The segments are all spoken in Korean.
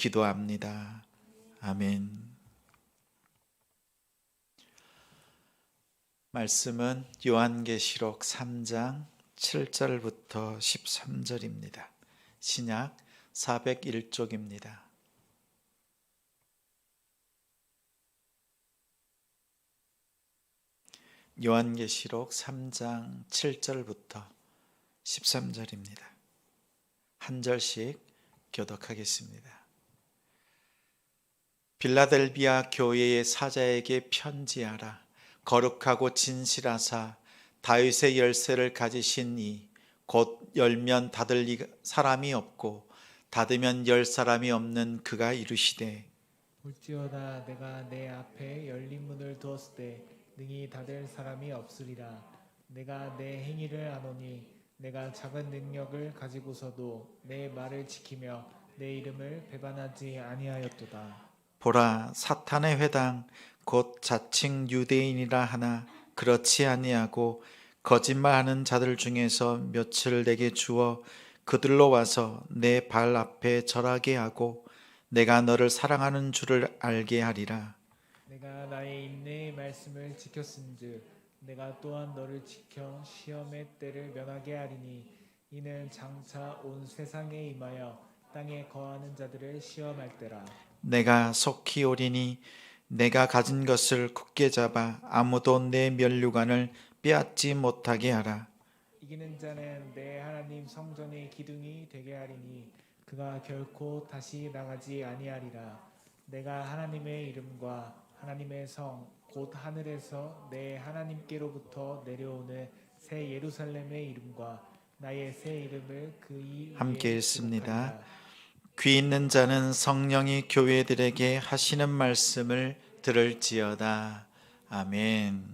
기도합니다. 아멘. 말씀은 요한계시록 3장 7절부터 13절입니다. 신약 401쪽입니다. 요한계시록 3장 7절부터 13절입니다. 한 절씩 교독하겠습니다. 빌라델비아 교회의 사자에게 편지하라. 거룩하고 진실하사 다윗의 열쇠를 가지신 이 곧 열면 닫을 사람이 없고 닫으면 열 사람이 없는 그가 이르시되 볼지어다 내가 내 앞에 열린 문을 두었을 때 능히 닫을 사람이 없으리라. 내가 내 행위를 아노니 내가 작은 능력을 가지고서도 내 말을 지키며 내 이름을 배반하지 아니하였도다. 보라 사탄의 회당 곧 자칭 유대인이라 하나 그렇지 아니하고 거짓말하는 자들 중에서 몇을 내게 주어 그들로 와서 내 발 앞에 절하게 하고 내가 너를 사랑하는 줄을 알게 하리라. 내가 나의 인내의 말씀을 지켰은즉 내가 또한 너를 지켜 시험의 때를 면하게 하리니 이는 장차 온 세상에 임하여 땅에 거하는 자들을 시험할 때라. 내가 속히 오리니 내가 가진 것을 굳게 잡아 아무도 내 면류관을 빼앗지 못하게 하라. 이기는 자는 내 하나님 성전의 기둥이 되게 하리니 그가 결코 다시 나가지 아니하리라. 내가 하나님의 이름과 하나님의 성 곧 하늘에서 내 하나님께로부터 내려오는 새 예루살렘의 이름과 나의 새 이름을 그 위에 함께 읽습니다. 기록하리라. 귀 있는 자는 성령이 교회들에게 하시는 말씀을 들을지어다. 아멘.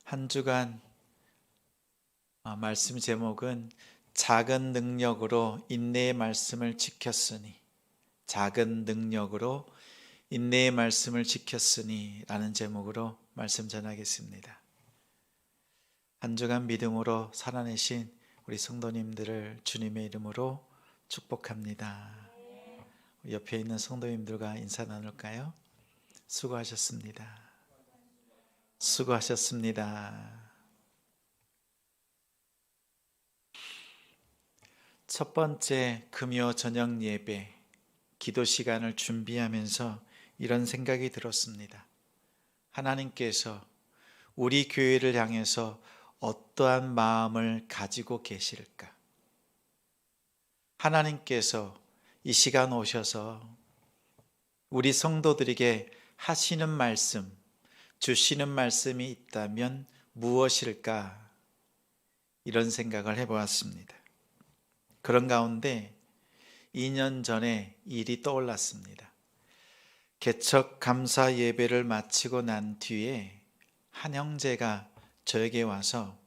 한 주간 말씀 제목은 작은 능력으로 인내의 말씀을 지켰으니, 작은 능력으로 인내의 말씀을 지켰으니 라는 제목으로 말씀 전하겠습니다. 한 주간 믿음으로 살아내신 우리 성도님들을 주님의 이름으로 축복합니다. 옆에 있는 성도님들과 인사 나눌까요? 수고하셨습니다. 수고하셨습니다. 첫 번째 금요 저녁 예배 기도 시간을 준비하면서 이런 생각이 들었습니다. 하나님께서 우리 교회를 향해서 어떠한 마음을 가지고 계실까? 하나님께서 이 시간 오셔서 우리 성도들에게 하시는 말씀, 주시는 말씀이 있다면 무엇일까? 이런 생각을 해보았습니다. 그런 가운데 2년 전에 일이 떠올랐습니다. 개척 감사 예배를 마치고 난 뒤에 한 형제가 저에게 와서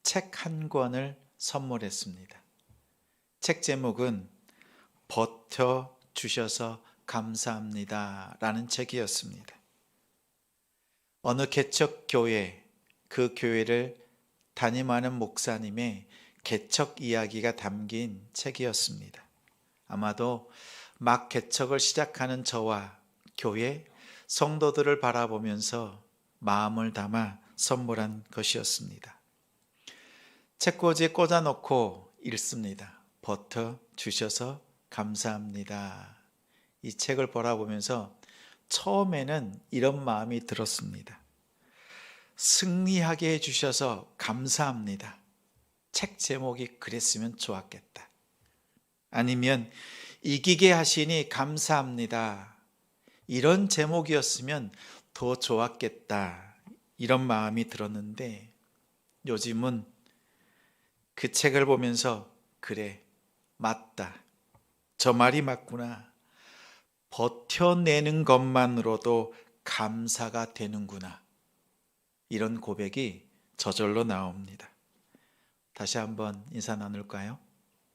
책 한 권을 선물했습니다. 책 제목은 버텨 주셔서 감사합니다 라는 책이었습니다. 어느 개척 교회, 그 교회를 담임하는 목사님의 개척 이야기가 담긴 책이었습니다. 아마도 막 개척을 시작하는 저와 교회 성도들을 바라보면서 마음을 담아 선물한 것이었습니다. 책꽂이에 꽂아놓고 읽습니다. 버텨 주셔서 감사합니다. 이 책을 바라보면서 처음에는 이런 마음이 들었습니다. 승리하게 해주셔서 감사합니다. 책 제목이 그랬으면 좋았겠다. 아니면 이기게 하시니 감사합니다. 이런 제목이었으면 더 좋았겠다. 이런 마음이 들었는데 요즘은 그 책을 보면서 그래, 맞다. 저 말이 맞구나. 버텨내는 것만으로도 감사가 되는구나. 이런 고백이 저절로 나옵니다. 다시 한번 인사 나눌까요?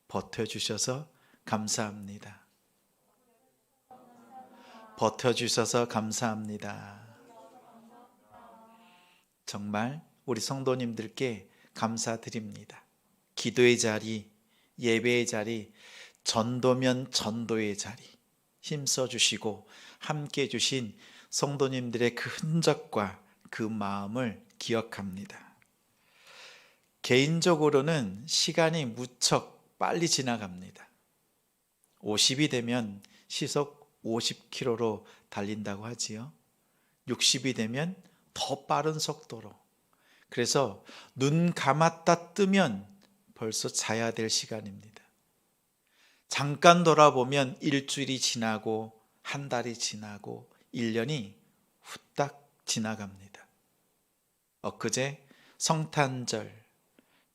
버텨주셔서 감사합니다. 버텨주셔서 감사합니다. 정말 우리 성도님들께 감사드립니다. 기도의 자리, 예배의 자리 전도면 전도의 자리 힘써 주시고 함께 해 주신 성도님들의 그 흔적과 그 마음을 기억합니다. 개인적으로는 시간이 무척 빨리 지나갑니다. 50이 되면 시속 50km로 달린다고 하지요. 60이 되면 더 빠른 속도로. 그래서 눈 감았다 뜨면 벌써 자야 될 시간입니다. 잠깐 돌아보면 일주일이 지나고 한 달이 지나고 1년이 후딱 지나갑니다. 엊그제 성탄절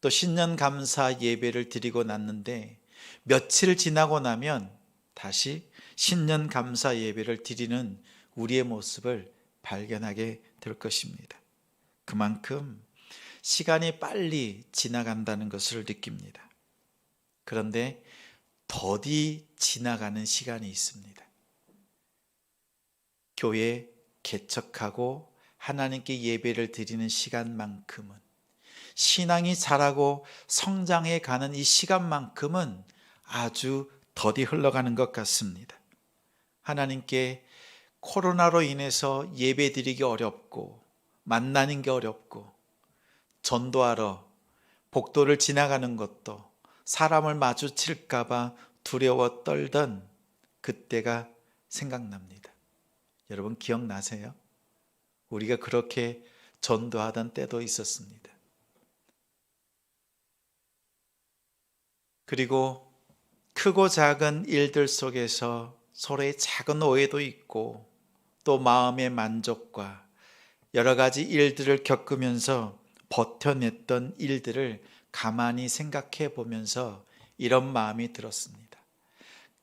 또 신년 감사 예배를 드리고 났는데 며칠 지나고 나면 다시 신년 감사 예배를 드리는 우리의 모습을 발견하게 될 것입니다. 그만큼 시간이 빨리 지나간다는 것을 느낍니다. 그런데 더디 지나가는 시간이 있습니다. 교회 개척하고 하나님께 예배를 드리는 시간만큼은, 신앙이 자라고 성장해 가는 이 시간만큼은 아주 더디 흘러가는 것 같습니다. 하나님께 코로나로 인해서 예배 드리기 어렵고 만나는 게 어렵고 전도하러 복도를 지나가는 것도 사람을 마주칠까 봐 두려워 떨던 그때가 생각납니다. 여러분 기억나세요? 우리가 그렇게 전도하던 때도 있었습니다. 그리고 크고 작은 일들 속에서 서로의 작은 오해도 있고 또 마음의 만족과 여러 가지 일들을 겪으면서 버텨냈던 일들을 가만히 생각해 보면서 이런 마음이 들었습니다.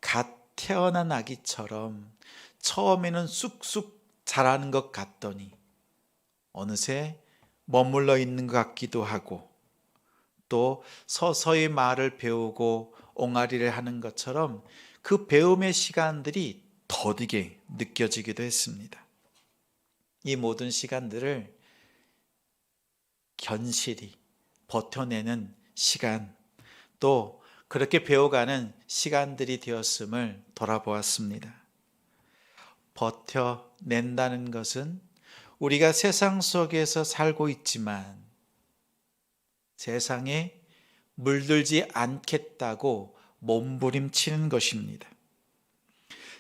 갓 태어난 아기처럼 처음에는 쑥쑥 자라는 것 같더니 어느새 머물러 있는 것 같기도 하고 또 서서히 말을 배우고 옹알이를 하는 것처럼 그 배움의 시간들이 더디게 느껴지기도 했습니다. 이 모든 시간들을 견실히 버텨내는 시간, 또 그렇게 배워가는 시간들이 되었음을 돌아보았습니다. 버텨낸다는 것은 우리가 세상 속에서 살고 있지만 세상에 물들지 않겠다고 몸부림치는 것입니다.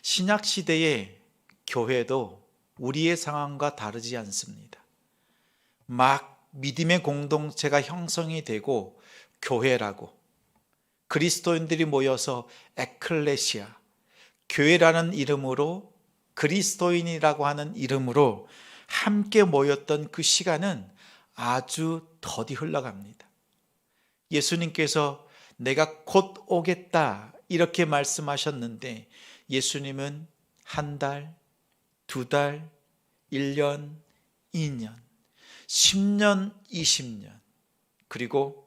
신약 시대의 교회도 우리의 상황과 다르지 않습니다. 막 믿음의 공동체가 형성이 되고 교회라고 그리스도인들이 모여서 에클레시아, 교회라는 이름으로 그리스도인이라고 하는 이름으로 함께 모였던 그 시간은 아주 더디 흘러갑니다. 예수님께서 내가 곧 오겠다 이렇게 말씀하셨는데 예수님은 한 달, 두 달, 1년, 2년, 10년, 20년, 그리고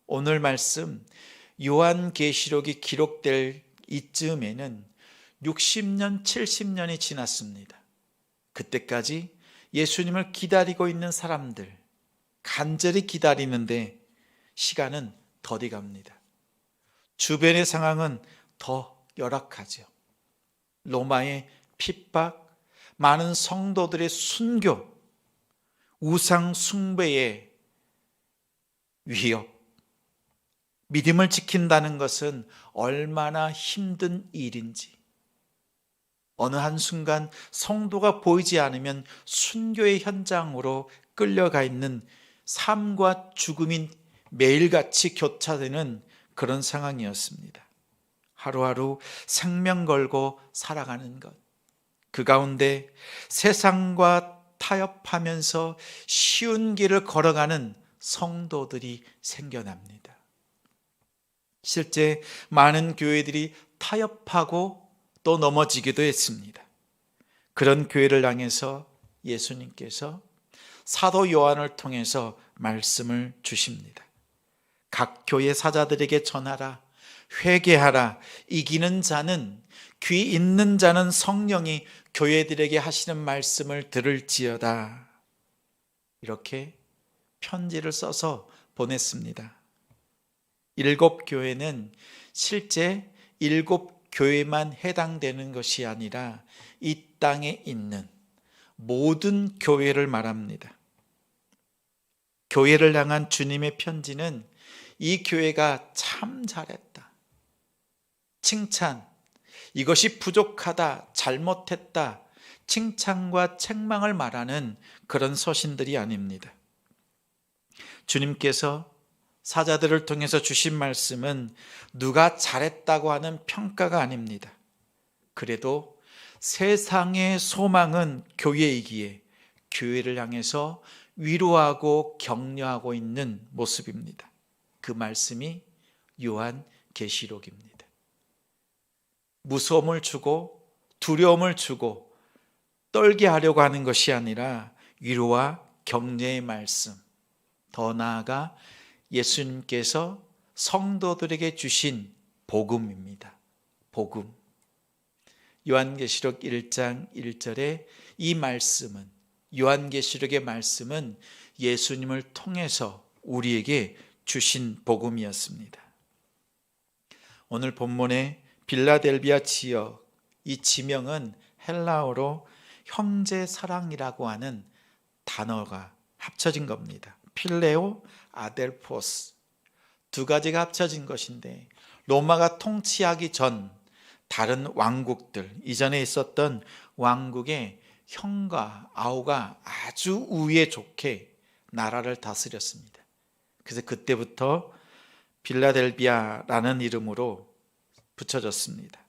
오늘 말씀 요한계시록이 기록될 이쯤에는 60년, 70년이 지났습니다. 그때까지 예수님을 기다리고 있는 사람들, 간절히 기다리는데 시간은 더디 갑니다. 주변의 상황은 더 열악하죠. 로마의 핍박, 많은 성도들의 순교, 우상 숭배의 위협, 믿음을 지킨다는 것은 얼마나 힘든 일인지, 어느 한순간 성도가 보이지 않으면 순교의 현장으로 끌려가 있는 삶과 죽음이 매일같이 교차되는 그런 상황이었습니다. 하루하루 생명 걸고 살아가는 것, 그 가운데 세상과 타협하면서 쉬운 길을 걸어가는 성도들이 생겨납니다. 실제 많은 교회들이 타협하고 또 넘어지기도 했습니다. 그런 교회를 향해서 예수님께서 사도 요한을 통해서 말씀을 주십니다. 각 교회 사자들에게 전하라, 회개하라, 이기는 자는, 귀 있는 자는 성령이 교회들에게 하시는 말씀을 들을지어다. 이렇게 편지를 써서 보냈습니다. 7 교회는 실제 일곱 교회만 해당되는 것이 아니라 이 땅에 있는 모든 교회를 말합니다. 교회를 향한 주님의 편지는 이 교회가 참 잘했다, 칭찬, 이것이 부족하다, 잘못했다, 칭찬과 책망을 말하는 그런 서신들이 아닙니다. 주님께서 사자들을 통해서 주신 말씀은 누가 잘했다고 하는 평가가 아닙니다. 그래도 세상의 소망은 교회이기에 교회를 향해서 위로하고 격려하고 있는 모습입니다. 그 말씀이 요한계시록입니다. 무서움을 주고 두려움을 주고 떨게 하려고 하는 것이 아니라 위로와 격려의 말씀, 더 나아가 예수님께서 성도들에게 주신 복음입니다. 복음. 요한계시록 1장 1절에 이 말씀은, 요한계시록의 말씀은 예수님을 통해서 우리에게 주신 복음이었습니다. 오늘 본문의 빌라델비아 지역, 이 지명은 헬라어로 형제사랑이라고 하는 단어가 합쳐진 겁니다. 필레오, 아델포스, 두 가지가 합쳐진 것인데, 로마가 통치하기 전 다른 왕국들, 이전에 있었던 왕국의 형과 아우가 아주 우애 좋게 나라를 다스렸습니다. 그래서 그때부터 빌라델비아라는 이름으로 붙여졌습니다.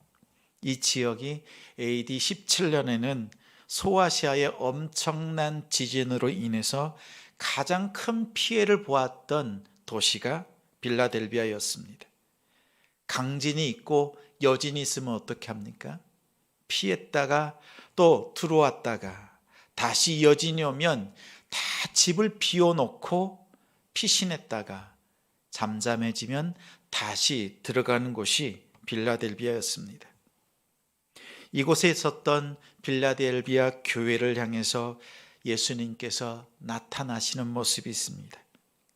이 지역이 AD 17년에는 소아시아의 엄청난 지진으로 인해서 가장 큰 피해를 보았던 도시가 빌라델비아였습니다. 강진이 있고 여진이 있으면 어떻게 합니까? 피했다가 또 들어왔다가 다시 여진이 오면 다 집을 비워놓고 피신했다가 잠잠해지면 다시 들어가는 곳이 빌라델비아였습니다. 이곳에 있었던 빌라델비아 교회를 향해서 예수님께서 나타나시는 모습이 있습니다.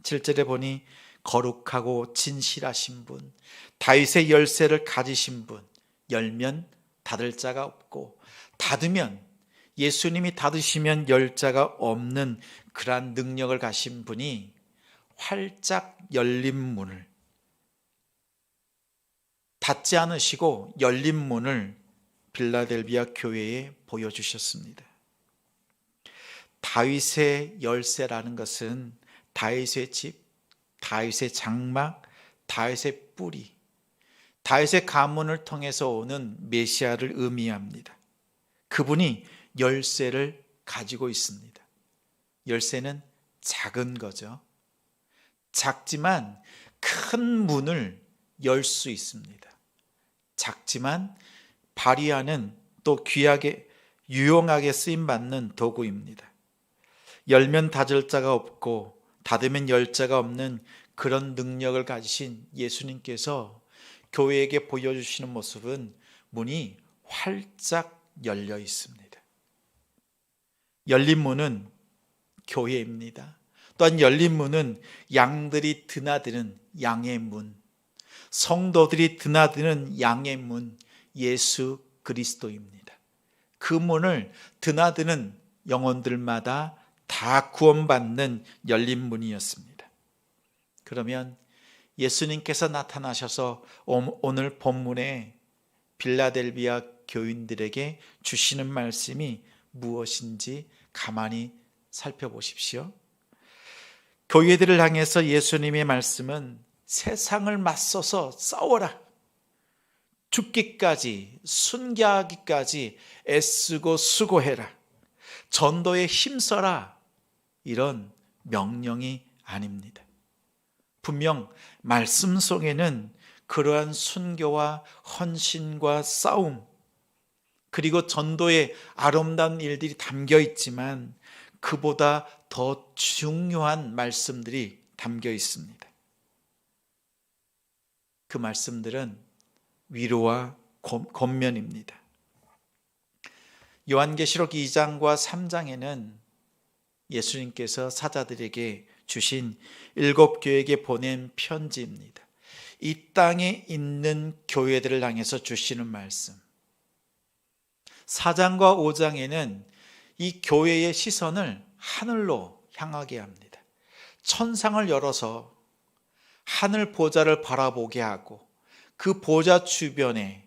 7절에 보니 거룩하고 진실하신 분, 다윗의 열쇠를 가지신 분, 열면 닫을 자가 없고 닫으면, 예수님이 닫으시면 열 자가 없는 그러한 능력을 가신 분이 활짝 열린 문을, 닫지 않으시고 열린 문을 빌라델비아 교회에 보여주셨습니다. 다윗의 열쇠라는 것은 다윗의 집, 다윗의 장막, 다윗의 뿌리, 다윗의 가문을 통해서 오는 메시아를 의미합니다. 그분이 열쇠를 가지고 있습니다. 열쇠는 작은 거죠. 작지만 큰 문을 열 수 있습니다. 작지만 발휘하는, 또 귀하게 유용하게 쓰임받는 도구입니다. 열면 닫을 자가 없고 닫으면 열 자가 없는 그런 능력을 가지신 예수님께서 교회에게 보여주시는 모습은 문이 활짝 열려 있습니다. 열린 문은 교회입니다. 또한 열린 문은 양들이 드나드는 양의 문, 성도들이 드나드는 양의 문, 예수 그리스도입니다. 그 문을 드나드는 영혼들마다 다 구원받는 열린 문이었습니다. 그러면 예수님께서 나타나셔서 오늘 본문에 빌라델비아 교인들에게 주시는 말씀이 무엇인지 가만히 살펴보십시오. 교회들을 향해서 예수님의 말씀은 세상을 맞서서 싸워라, 죽기까지, 순교하기까지 애쓰고 수고해라, 전도에 힘써라, 이런 명령이 아닙니다. 분명 말씀 속에는 그러한 순교와 헌신과 싸움, 그리고 전도의 아름다운 일들이 담겨 있지만 그보다 더 중요한 말씀들이 담겨 있습니다. 그 말씀들은 위로와 권면입니다. 요한계시록 2장과 3장에는 예수님께서 사자들에게 주신 7 교회에게 보낸 편지입니다. 이 땅에 있는 교회들을 향해서 주시는 말씀. 4장과 5장에는 이 교회의 시선을 하늘로 향하게 합니다. 천상을 열어서 하늘 보좌를 바라보게 하고 그 보좌 주변에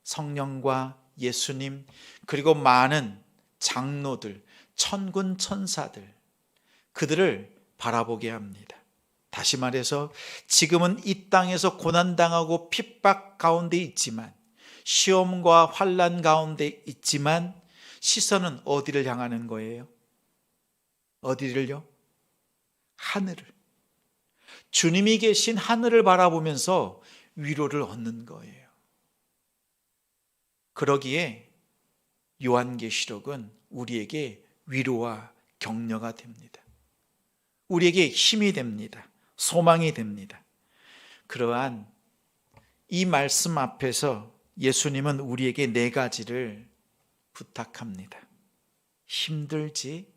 성령과 예수님 그리고 많은 장로들, 천군 천사들 그들을 바라보게 합니다. 다시 말해서 지금은 이 땅에서 고난당하고 핍박 가운데 있지만 시험과 환난 가운데 있지만 시선은 어디를 향하는 거예요? 어디를요? 하늘을. 주님이 계신 하늘을 바라보면서 위로를 얻는 거예요. 그러기에 요한계시록은 우리에게 위로와 격려가 됩니다. 우리에게 힘이 됩니다. 소망이 됩니다. 그러한 이 말씀 앞에서 예수님은 우리에게 4가지를 부탁합니다. 힘들지,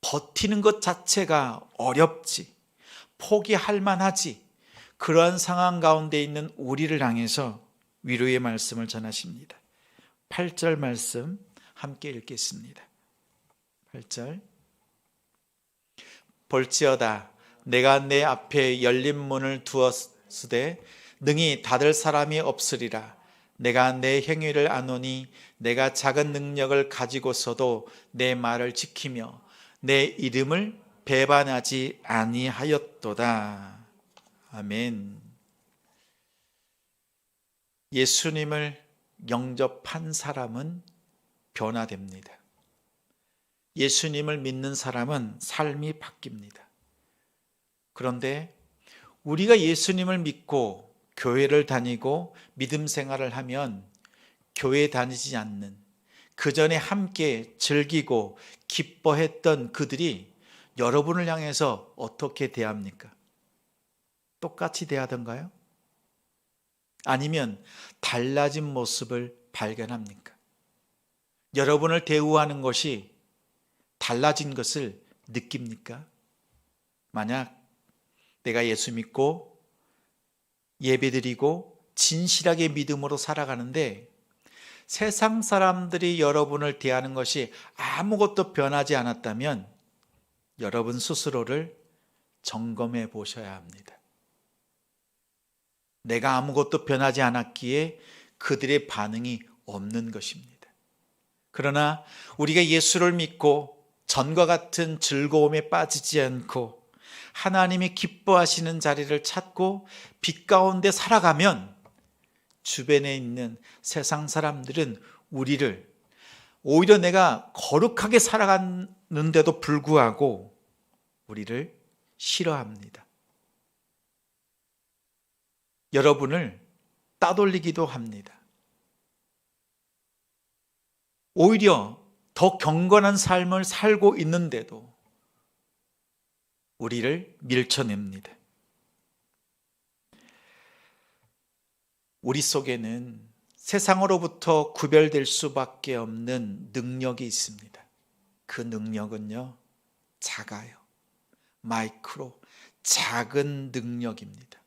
버티는 것 자체가 어렵지, 포기할 만하지, 그러한 상황 가운데 있는 우리를 향해서 위로의 말씀을 전하십니다. 8절 말씀 함께 읽겠습니다. 8절. 볼지어다 내가 내 앞에 열린 문을 두었으되 능히 닫을 사람이 없으리라. 내가 내 행위를 아노니 내가 작은 능력을 가지고서도 내 말을 지키며 내 이름을 배반하지 아니하였도다. 아멘. 예수님을 영접한 사람은 변화됩니다. 예수님을 믿는 사람은 삶이 바뀝니다. 그런데 우리가 예수님을 믿고 교회를 다니고 믿음 생활을 하면 교회 다니지 않는, 그 전에 함께 즐기고 기뻐했던 그들이 여러분을 향해서 어떻게 대합니까? 똑같이 대하던가요? 아니면 달라진 모습을 발견합니까? 여러분을 대우하는 것이 달라진 것을 느낍니까? 만약 내가 예수 믿고 예배드리고 진실하게 믿음으로 살아가는데 세상 사람들이 여러분을 대하는 것이 아무것도 변하지 않았다면 여러분 스스로를 점검해 보셔야 합니다. 내가 아무것도 변하지 않았기에 그들의 반응이 없는 것입니다. 그러나 우리가 예수를 믿고 전과 같은 즐거움에 빠지지 않고 하나님이 기뻐하시는 자리를 찾고 빛 가운데 살아가면 주변에 있는 세상 사람들은 우리를 오히려 내가 거룩하게 살아가는데도 불구하고 우리를 싫어합니다. 여러분을 따돌리기도 합니다. 오히려 더 경건한 삶을 살고 있는데도 우리를 밀쳐냅니다. 우리 속에는 세상으로부터 구별될 수밖에 없는 능력이 있습니다. 그 능력은요, 작아요. 마이크로, 작은 능력입니다.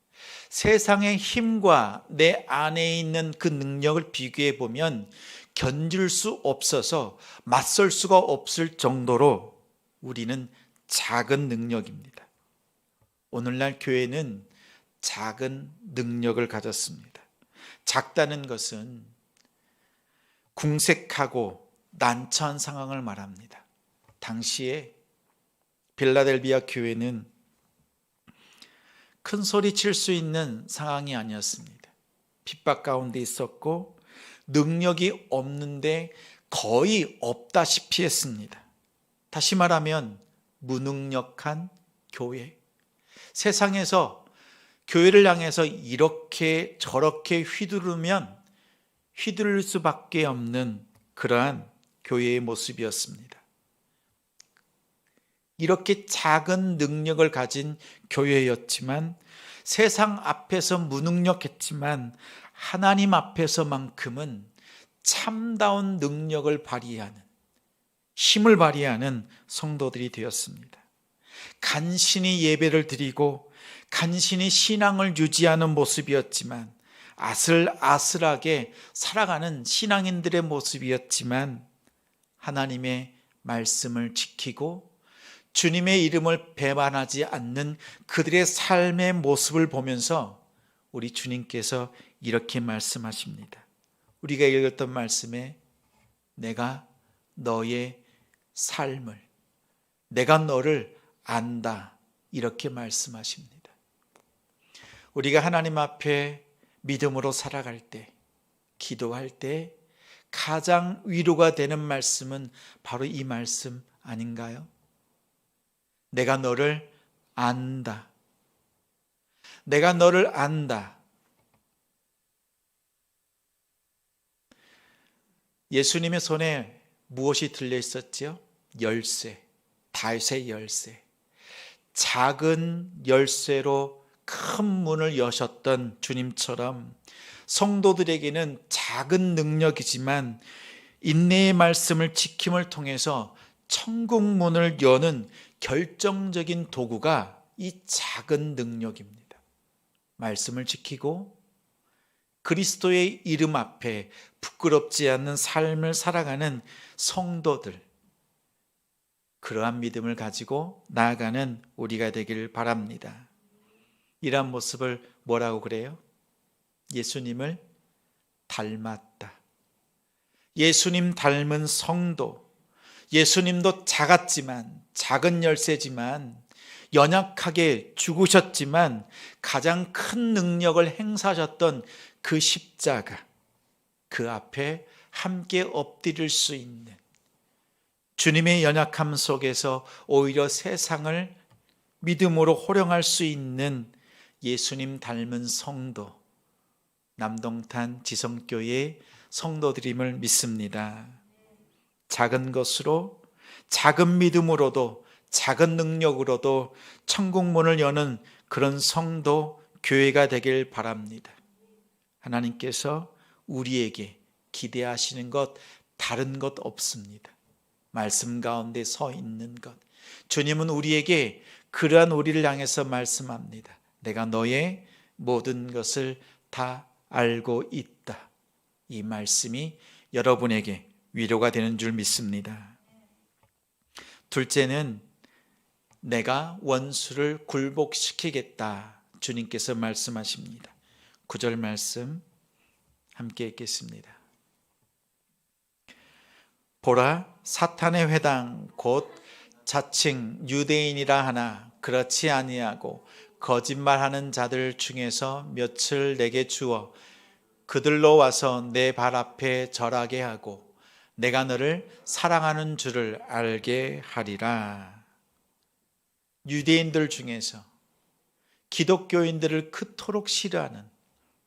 세상의 힘과 내 안에 있는 그 능력을 비교해 보면 견딜 수 없어서 맞설 수가 없을 정도로 우리는 작은 능력입니다. 오늘날 교회는 작은 능력을 가졌습니다. 작다는 것은 궁색하고 난처한 상황을 말합니다. 당시에 빌라델비아 교회는 큰 소리 칠 수 있는 상황이 아니었습니다. 핍박 가운데 있었고 능력이 없는데 거의 없다시피 했습니다. 다시 말하면 무능력한 교회. 세상에서 교회를 향해서 이렇게 저렇게 휘두르면 휘두를 수밖에 없는 그러한 교회의 모습이었습니다. 이렇게 작은 능력을 가진 교회였지만 세상 앞에서 무능력했지만 하나님 앞에서만큼은 참다운 능력을 발휘하는, 힘을 발휘하는 성도들이 되었습니다. 간신히 예배를 드리고 간신히 신앙을 유지하는 모습이었지만, 아슬아슬하게 살아가는 신앙인들의 모습이었지만, 하나님의 말씀을 지키고 주님의 이름을 배반하지 않는 그들의 삶의 모습을 보면서 우리 주님께서 이렇게 말씀하십니다. 우리가 읽었던 말씀에 내가 너의 삶을, 내가 너를 안다, 이렇게 말씀하십니다. 우리가 하나님 앞에 믿음으로 살아갈 때, 기도할 때 가장 위로가 되는 말씀은 바로 이 말씀 아닌가요? 내가 너를 안다. 내가 너를 안다. 예수님의 손에 무엇이 들려 있었지요? 열쇠, 다윗의 열쇠. 작은 열쇠로 큰 문을 여셨던 주님처럼 성도들에게는 작은 능력이지만 인내의 말씀을 지킴을 통해서 천국 문을 여는 결정적인 도구가 이 작은 능력입니다. 말씀을 지키고 그리스도의 이름 앞에 부끄럽지 않는 삶을 살아가는 성도들, 그러한 믿음을 가지고 나아가는 우리가 되기를 바랍니다. 이러한 모습을 뭐라고 그래요? 예수님을 닮았다. 예수님 닮은 성도, 예수님도 작았지만, 작은 열쇠지만, 연약하게 죽으셨지만 가장 큰 능력을 행사하셨던 그 십자가, 그 앞에 함께 엎드릴 수 있는, 주님의 연약함 속에서 오히려 세상을 믿음으로 호령할 수 있는 예수님 닮은 성도, 남동탄 지성교회 성도들임을 믿습니다. 작은 것으로, 작은 믿음으로도, 작은 능력으로도 천국 문을 여는 그런 성도, 교회가 되길 바랍니다. 하나님께서 우리에게 기대하시는 것 다른 것 없습니다. 말씀 가운데 서 있는 것. 주님은 우리에게 그러한 우리를 향해서 말씀합니다. 내가 너의 모든 것을 다 알고 있다. 이 말씀이 여러분에게 위로가 되는 줄 믿습니다. 둘째는 내가 원수를 굴복시키겠다. 주님께서 말씀하십니다. 9절 말씀 함께 읽겠습니다. 보라, 사탄의 회당 곧 자칭 유대인이라 하나 그렇지 아니하고 거짓말하는 자들 중에서 몇을 내게 주어 그들로 와서 내 발 앞에 절하게 하고 내가 너를 사랑하는 줄을 알게 하리라. 유대인들 중에서 기독교인들을 그토록 싫어하는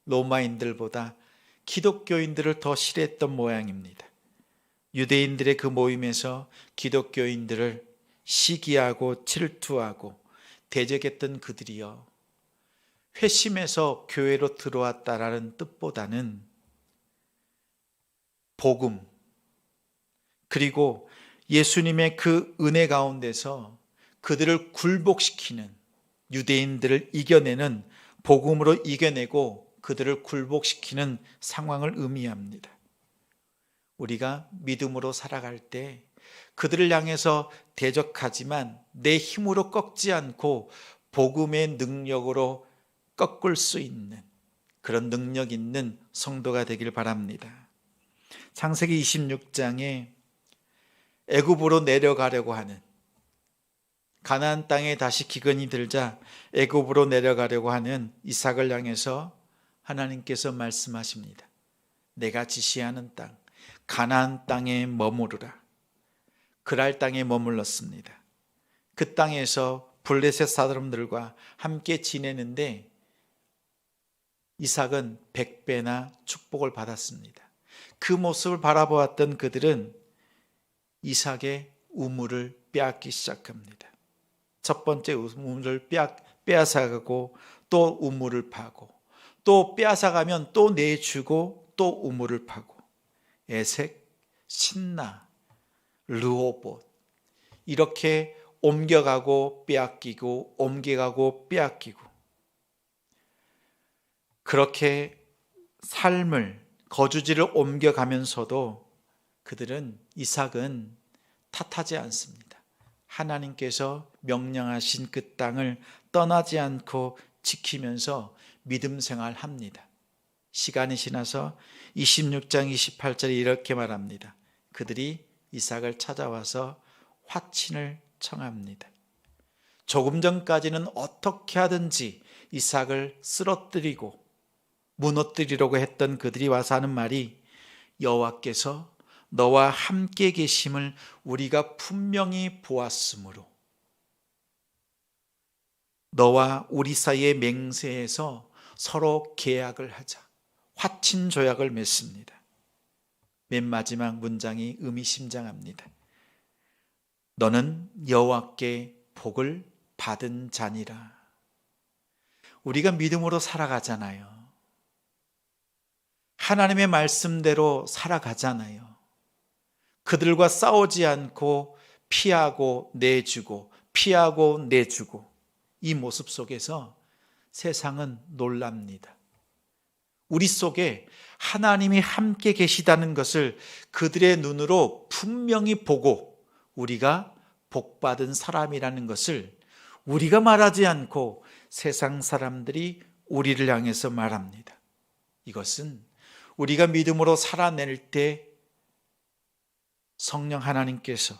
로마인들보다 기독교인들을 더 싫어했던 모양입니다. 유대인들의 그 모임에서 기독교인들을 시기하고 질투하고 대적했던 그들이요, 회심해서 교회로 들어왔다라는 뜻보다는 복음, 그리고 예수님의 그 은혜 가운데서 그들을 굴복시키는, 유대인들을 이겨내는, 복음으로 이겨내고 그들을 굴복시키는 상황을 의미합니다. 우리가 믿음으로 살아갈 때 그들을 향해서 대적하지만 내 힘으로 꺾지 않고 복음의 능력으로 꺾을 수 있는 그런 능력 있는 성도가 되길 바랍니다. 창세기 26장에 애굽으로 내려가려고 하는, 가나안 땅에 다시 기근이 들자 애굽으로 내려가려고 하는 이삭을 향해서 하나님께서 말씀하십니다. 내가 지시하는 땅, 가나안 땅에 머무르라. 그랄 땅에 머물렀습니다. 그 땅에서 블레셋 사람들과 함께 지내는데 이삭은 100배나 축복을 받았습니다. 그 모습을 바라보았던 그들은 이삭의 우물을 빼앗기 시작합니다. 첫 번째 우물을 빼앗아가고 또 우물을 파고, 또 빼앗아가면 또 내주고 또 우물을 파고, 에색, 신나, 르호봇, 이렇게 옮겨가고 빼앗기고 옮겨가고 빼앗기고, 그렇게 삶을, 거주지를 옮겨가면서도 그들은, 이삭은 탓하지 않습니다. 하나님께서 명령하신 그 땅을 떠나지 않고 지키면서 믿음 생활합니다. 시간이 지나서 26장 28절에 이렇게 말합니다. 그들이 이삭을 찾아와서 화친을 청합니다. 조금 전까지는 어떻게 하든지 이삭을 쓰러뜨리고 무너뜨리려고 했던 그들이 와서 하는 말이, 여호와께서 너와 함께 계심을 우리가 분명히 보았으므로 너와 우리 사이의 맹세에서 서로 계약을 하자. 화친 조약을 맺습니다. 맨 마지막 문장이 의미심장합니다. 너는 여호와께 복을 받은 자니라. 우리가 믿음으로 살아가잖아요. 하나님의 말씀대로 살아가잖아요. 그들과 싸우지 않고 피하고 내주고 피하고 내주고, 이 모습 속에서 세상은 놀랍니다. 우리 속에 하나님이 함께 계시다는 것을 그들의 눈으로 분명히 보고 우리가 복받은 사람이라는 것을 우리가 말하지 않고 세상 사람들이 우리를 향해서 말합니다. 이것은 우리가 믿음으로 살아낼 때 성령 하나님께서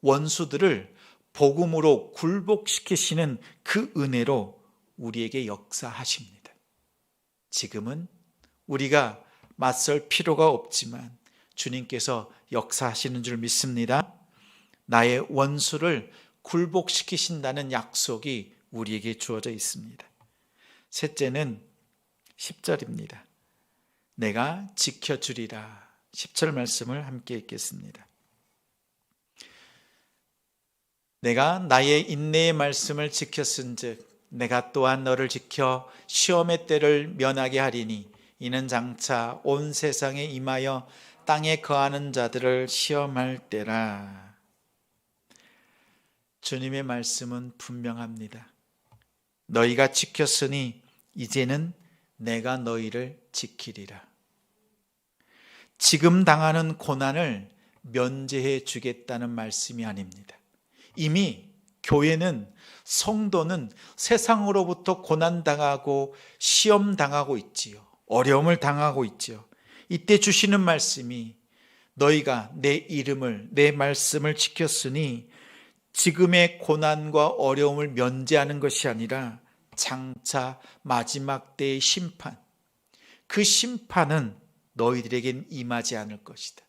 원수들을 복음으로 굴복시키시는 그 은혜로 우리에게 역사하십니다. 지금은 우리가 맞설 필요가 없지만 주님께서 역사하시는 줄 믿습니다. 나의 원수를 굴복시키신다는 약속이 우리에게 주어져 있습니다. 셋째는 10절입니다. 내가 지켜주리라. 10절 말씀을 함께 읽겠습니다. 내가 나의 인내의 말씀을 지켰은즉 내가 또한 너를 지켜 시험의 때를 면하게 하리니 이는 장차 온 세상에 임하여 땅에 거하는 자들을 시험할 때라. 주님의 말씀은 분명합니다. 너희가 지켰으니 이제는 내가 너희를 지키리라. 지금 당하는 고난을 면제해 주겠다는 말씀이 아닙니다. 이미 교회는, 성도는 세상으로부터 고난당하고 시험당하고 있지요. 어려움을 당하고 있지요. 이때 주시는 말씀이, 너희가 내 이름을, 내 말씀을 지켰으니 지금의 고난과 어려움을 면제하는 것이 아니라 장차 마지막 때의 심판, 그 심판은 너희들에겐 임하지 않을 것이다.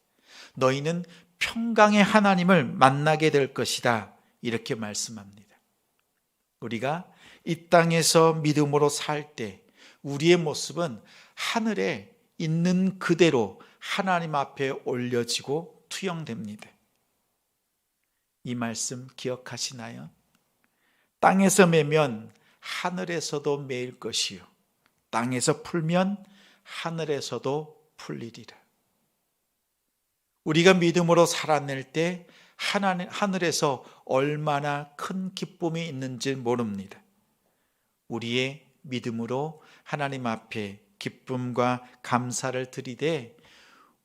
너희는 평강의 하나님을 만나게 될 것이다. 이렇게 말씀합니다. 우리가 이 땅에서 믿음으로 살 때 우리의 모습은 하늘에 있는 그대로 하나님 앞에 올려지고 투영됩니다. 이 말씀 기억하시나요? 땅에서 매면 하늘에서도 매일 것이요, 땅에서 풀면 하늘에서도 풀리리라. 우리가 믿음으로 살아낼 때 하늘에서 얼마나 큰 기쁨이 있는지 모릅니다. 우리의 믿음으로 하나님 앞에 기쁨과 감사를 드리되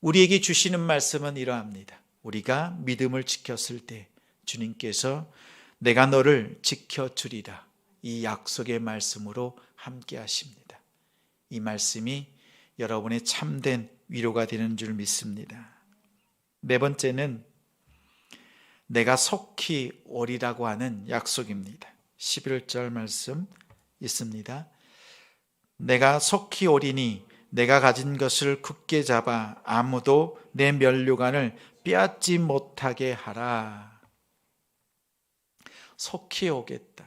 우리에게 주시는 말씀은 이러합니다. 우리가 믿음을 지켰을 때 주님께서 내가 너를 지켜주리라, 이 약속의 말씀으로 함께 하십니다. 이 말씀이 여러분의 참된 위로가 되는 줄 믿습니다. 네 번째는 내가 속히 오리라고 하는 약속입니다. 11절 말씀 있습니다. 내가 속히 오리니 내가 가진 것을 굳게 잡아 아무도 내 면류관을 빼앗지 못하게 하라. 속히 오겠다.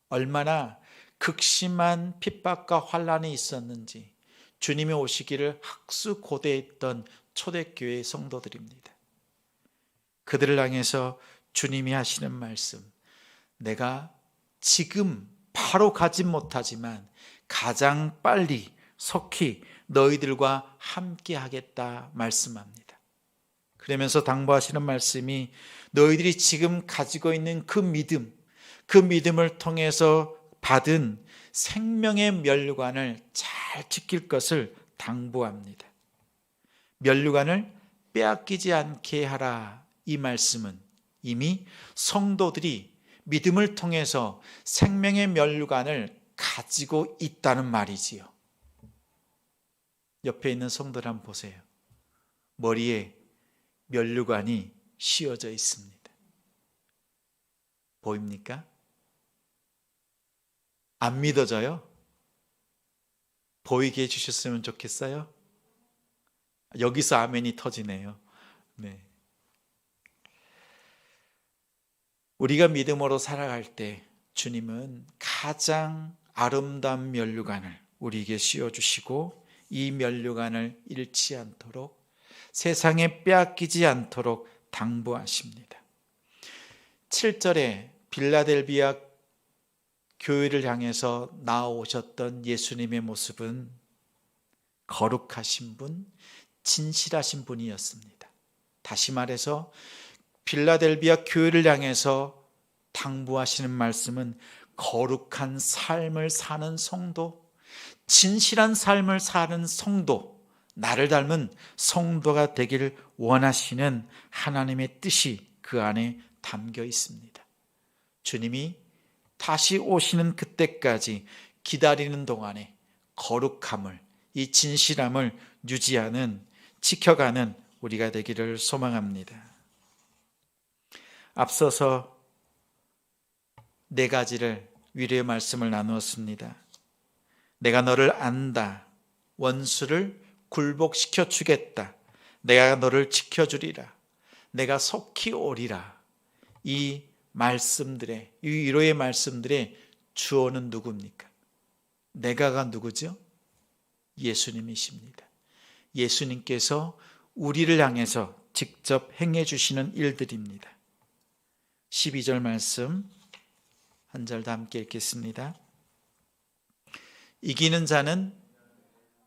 얼마나 극심한 핍박과 환난이 있었는지 주님이 오시기를 학수고대했던 초대교회 성도들입니다. 그들을 향해서 주님이 하시는 말씀, 내가 지금 바로 가지 못하지만 가장 빨리 속히 너희들과 함께 하겠다 말씀합니다. 그러면서 당부하시는 말씀이 너희들이 지금 가지고 있는 그 믿음을 통해서 받은 생명의 면류관을 잘 지킬 것을 당부합니다. 면류관을 빼앗기지 않게 하라. 이 말씀은 이미 성도들이 믿음을 통해서 생명의 면류관을 가지고 있다는 말이지요. 옆에 있는 성도를 한번 보세요. 머리에 면류관이 씌워져 있습니다. 보입니까? 안 믿어져요? 보이게 해주셨으면 좋겠어요? 여기서 아멘이 터지네요. 네. 우리가 믿음으로 살아갈 때 주님은 가장 아름다운 면류관을 우리에게 씌워주시고 이 면류관을 잃지 않도록 세상에 빼앗기지 않도록 당부하십니다. 7절에 빌라델비아 교회를 향해서 나오셨던 예수님의 모습은 거룩하신 분, 진실하신 분이었습니다. 다시 말해서 빌라델비아 교회를 향해서 당부하시는 말씀은 거룩한 삶을 사는 성도, 진실한 삶을 사는 성도, 나를 닮은 성도가 되기를 원하시는 하나님의 뜻이 그 안에 담겨 있습니다. 주님이 다시 오시는 그때까지 기다리는 동안에 거룩함을, 이 진실함을 유지하는, 지켜가는 우리가 되기를 소망합니다. 앞서서 네 가지를 위로의 말씀을 나누었습니다. 내가 너를 안다. 원수를 굴복시켜 주겠다. 내가 너를 지켜주리라. 내가 속히 오리라. 이 말씀들의, 이 위로의 말씀들의 주어는 누굽니까? 내가가 누구죠? 예수님이십니다. 예수님께서 우리를 향해서 직접 행해 주시는 일들입니다. 12절 말씀 한 절 다 함께 읽겠습니다. 이기는 자는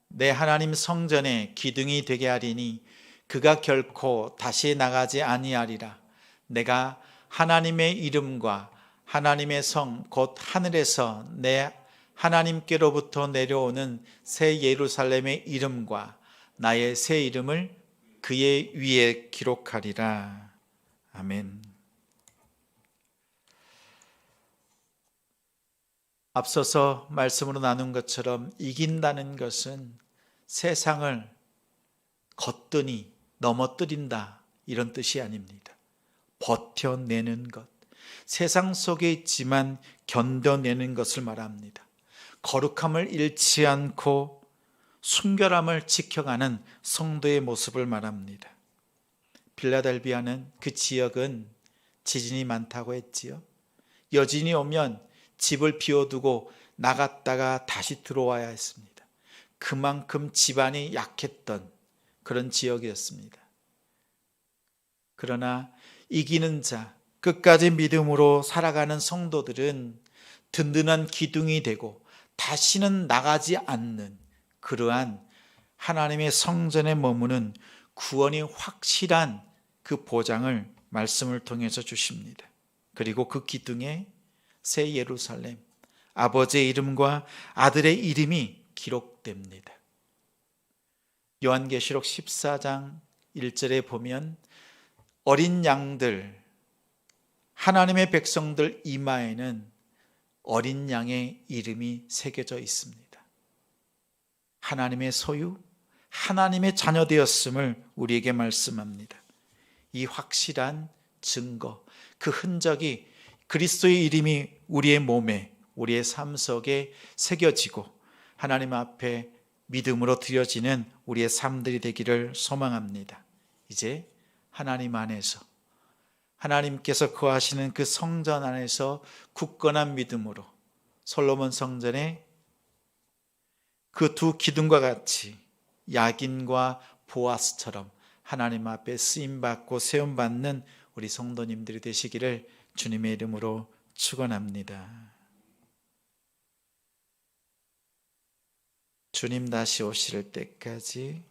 내 하나님 성전에 기둥이 되게 하리니 그가 결코 다시 나가지 아니하리라. 내가 하나님의 이름과 하나님의 성 곧 하늘에서 내 하나님께로부터 내려오는 새 예루살렘의 이름과 나의 새 이름을 그의 위에 기록하리라. 아멘. 앞서서 말씀으로 나눈 것처럼 이긴다는 것은 세상을 거뜬히 넘어뜨린다, 이런 뜻이 아닙니다. 버텨내는 것, 세상 속에 있지만 견뎌내는 것을 말합니다. 거룩함을 잃지 않고 순결함을 지켜가는 성도의 모습을 말합니다. 빌라델비아는, 그 지역은 지진이 많다고 했지요. 여진이 오면 집을 비워두고 나갔다가 다시 들어와야 했습니다. 그만큼 집안이 약했던 그런 지역이었습니다. 그러나 이기는 자, 끝까지 믿음으로 살아가는 성도들은 든든한 기둥이 되고 다시는 나가지 않는 그러한 하나님의 성전에 머무는 구원이 확실한 그 보장을 말씀을 통해서 주십니다. 그리고 그 기둥에 새 예루살렘, 아버지의 이름과 아들의 이름이 기록됩니다. 요한계시록 14장 1절에 보면 어린 양들, 하나님의 백성들 이마에는 어린 양의 이름이 새겨져 있습니다. 하나님의 소유, 하나님의 자녀 되었음을 우리에게 말씀합니다. 이 확실한 증거, 그 흔적이 그리스도의 이름이 우리의 몸에, 우리의 삶 속에 새겨지고 하나님 앞에 믿음으로 드려지는 우리의 삶들이 되기를 소망합니다. 이제 하나님 안에서, 하나님께서 거하시는 그 성전 안에서 굳건한 믿음으로 솔로몬 성전에 그 두 기둥과 같이 야긴과 보아스처럼 하나님 앞에 쓰임받고 세움받는 우리 성도님들이 되시기를 주님의 이름으로 축원합니다. 주님 다시 오실 때까지